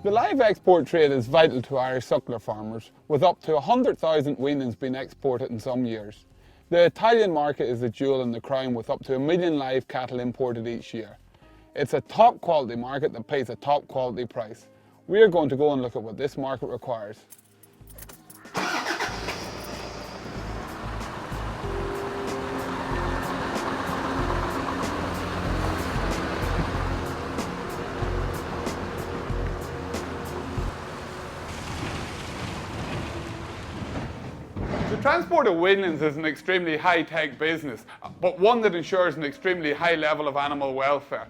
The live export trade is vital to Irish suckler farmers, with up to 100,000 weanlings being exported in some years. The Italian market is the jewel in the crown, with up to 1 million live cattle imported each year. It's a top quality market that pays a top quality price. We are going to go and look at what this market requires. The transport of weanlings is an extremely high-tech business, but one that ensures an extremely high level of animal welfare.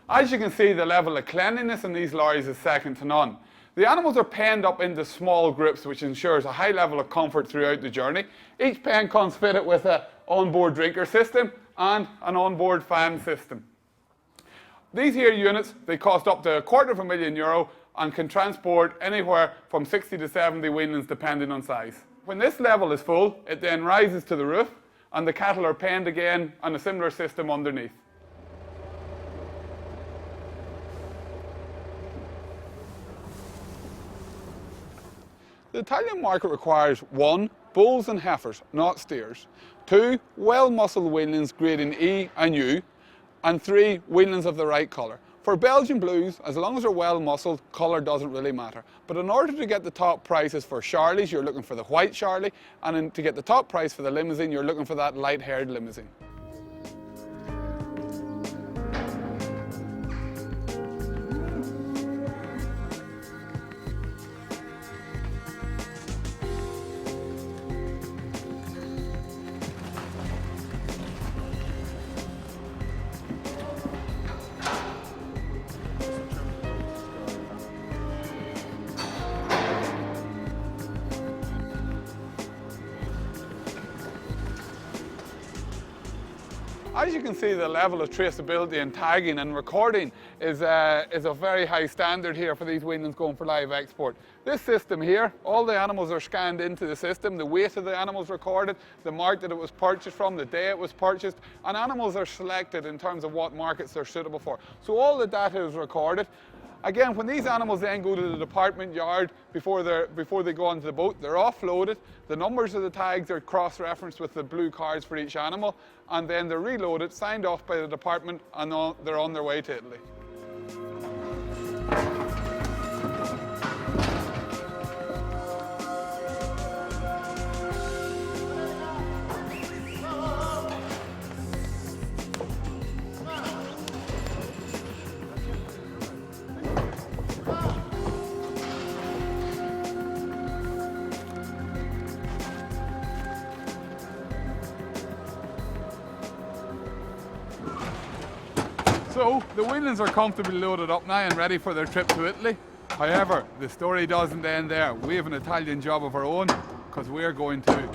As you can see, the level of cleanliness in these lorries is second to none. The animals are penned up into small groups, which ensures a high level of comfort throughout the journey. Each pen comes fitted with an onboard drinker system and an onboard fan system. These here units, they cost up to €250,000 and can transport anywhere from 60 to 70 weanlings depending on size. When this level is full, it then rises to the roof and the cattle are penned again on a similar system underneath. The Italian market requires 1. Bulls and heifers, not steers. 2. Well-muscled weanlings grading E and U. And 3. Weanlings of the right colour. For Belgian Blues, as long as they're well-muscled, colour doesn't really matter. But in order to get the top prices for Charlies, you're looking for the white Charlie, and to get the top price for the limousine, you're looking for that light-haired limousine. As you can see, the level of traceability and tagging and recording is a very high standard here for these weanlings going for live export. This system here, all the animals are scanned into the system, the weight of the animals recorded, the mark that it was purchased from, the day it was purchased, and animals are selected in terms of what markets they're suitable for. So all the data is recorded. Again, when these animals then go to the department yard before they go onto the boat, they're offloaded. The numbers of the tags are cross-referenced with the blue cards for each animal, and then they're reloaded, signed off by the department, and they're on their way to Italy. So, the weanlings are comfortably loaded up now and ready for their trip to Italy. However, the story doesn't end there. We have an Italian job of our own, because we're going to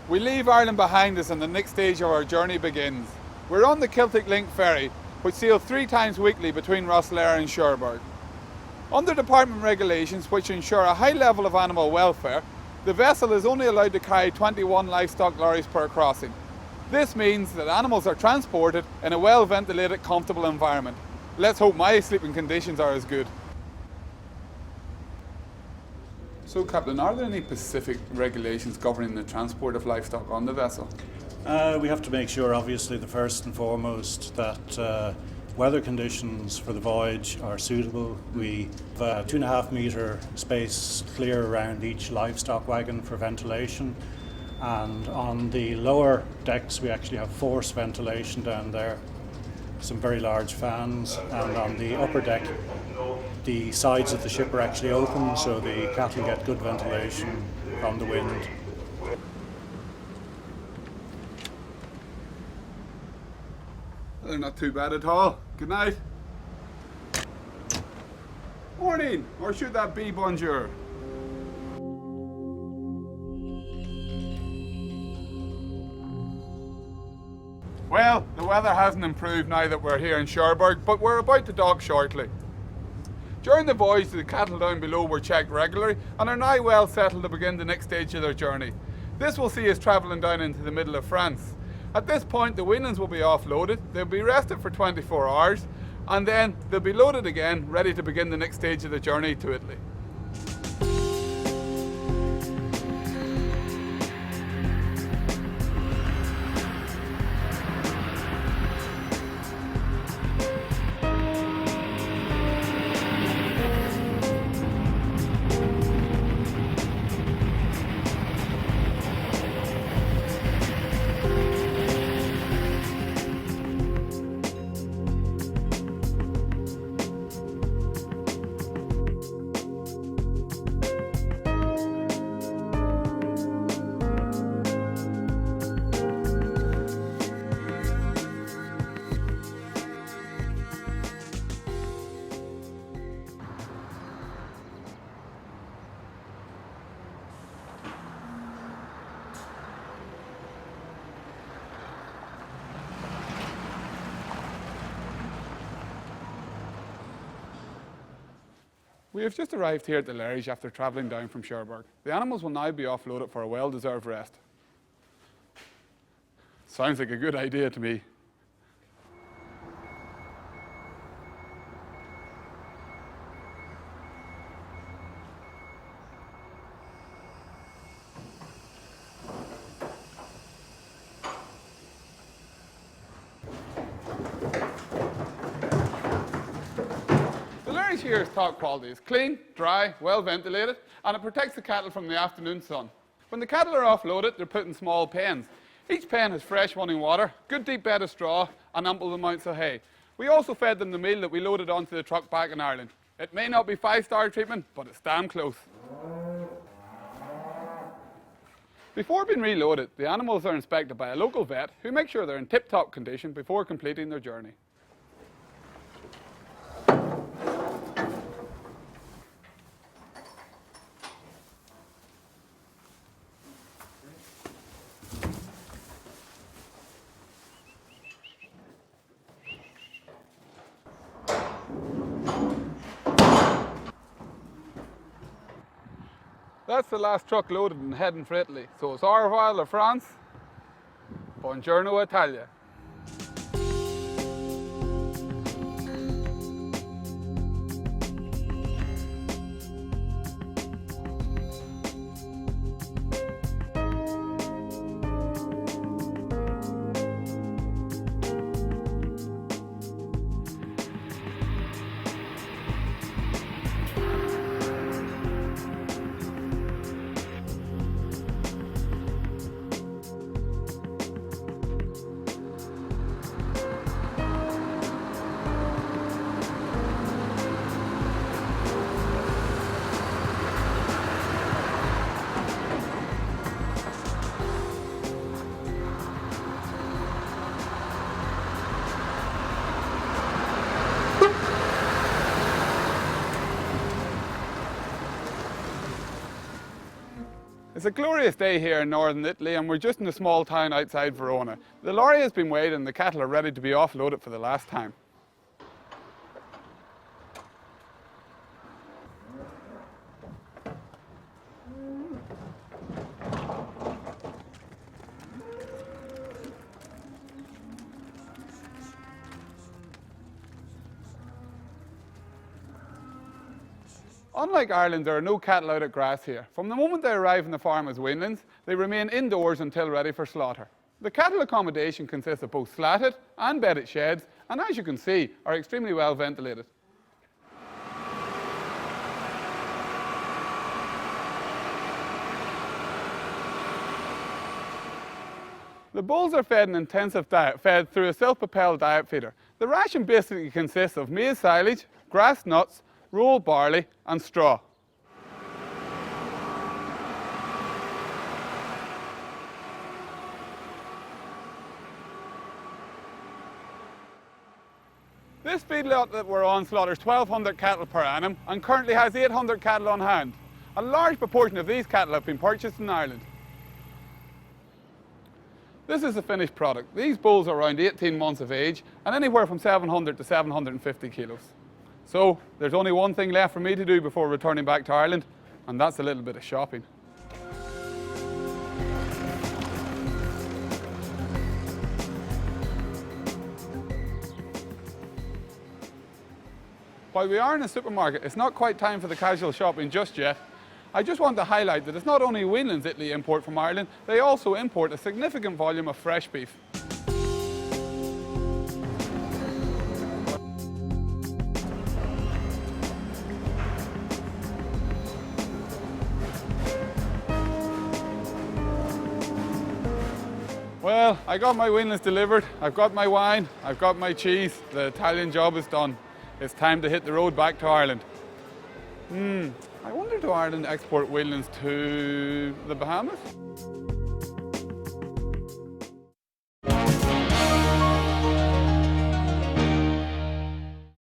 We leave Ireland behind us and the next stage of our journey begins. We're on the Celtic Link ferry, which sails 3 times weekly between Rosslare and Cherbourg. Under department regulations which ensure a high level of animal welfare, the vessel is only allowed to carry 21 livestock lorries per crossing. This means that animals are transported in a well-ventilated, comfortable environment. Let's hope my sleeping conditions are as good. So, Captain, are there any specific regulations governing the transport of livestock on the vessel? We have to make sure, obviously, the first and foremost, that weather conditions for the voyage are suitable. We have a 2.5 metre space clear around each livestock wagon for ventilation. And on the lower decks, we actually have forced ventilation down there, some very large fans. And on the upper deck, the sides of the ship are actually open, so the cattle get good ventilation from the wind. They're not too bad at all. Good night. Morning, or should that be bonjour? Well, the weather hasn't improved now that we're here in Cherbourg, but we're about to dock shortly. During the voyage, the cattle down below were checked regularly and are now well settled to begin the next stage of their journey. This will see us travelling down into the middle of France. At this point, the weanlings will be offloaded, they'll be rested for 24 hours, and then they'll be loaded again, ready to begin the next stage of the journey to Italy. We have just arrived here at the Leydon after travelling down from Cherbourg. The animals will now be offloaded for a well-deserved rest. Sounds like a good idea to me. Here is top quality. It's clean, dry, well ventilated, and it protects the cattle from the afternoon sun. When the cattle are offloaded, they're put in small pens. Each pen has fresh running water, good deep bed of straw, and ample amounts of hay. We also fed them the meal that we loaded onto the truck back in Ireland. It may not be 5-star treatment, but it's damn close. Before being reloaded, the animals are inspected by a local vet who makes sure they're in tip-top condition before completing their journey. That's the last truck loaded and heading for Italy. So it's au revoir la France, buongiorno Italia. It's a glorious day here in northern Italy, and we're just in a small town outside Verona. The lorry has been weighed and the cattle are ready to be offloaded for the last time. Unlike Ireland, there are no cattle out at grass here. From the moment they arrive on the farm as weanlings, they remain indoors until ready for slaughter. The cattle accommodation consists of both slatted and bedded sheds, and as you can see, are extremely well ventilated. The bulls are fed an intensive diet, fed through a self-propelled diet feeder. The ration basically consists of maize silage, grass nuts, rolled barley and straw. feedlot that we're on slaughters 1,200 cattle per annum and currently has 800 cattle on hand. A large proportion of these cattle have been purchased in Ireland. This is the finished product. These bulls are around 18 months of age and anywhere from 700 to 750 kilos. So there's only one thing left for me to do before returning back to Ireland, and that's a little bit of shopping. While we are in a supermarket, it's not quite time for the casual shopping just yet. I just want to highlight that it's not only weanlings Italy import from Ireland, they also import a significant volume of fresh beef. Well, I got my weanlings delivered, I've got my wine, I've got my cheese, the Italian job is done. It's time to hit the road back to Ireland. I wonder, do Ireland export weanlings to the Bahamas?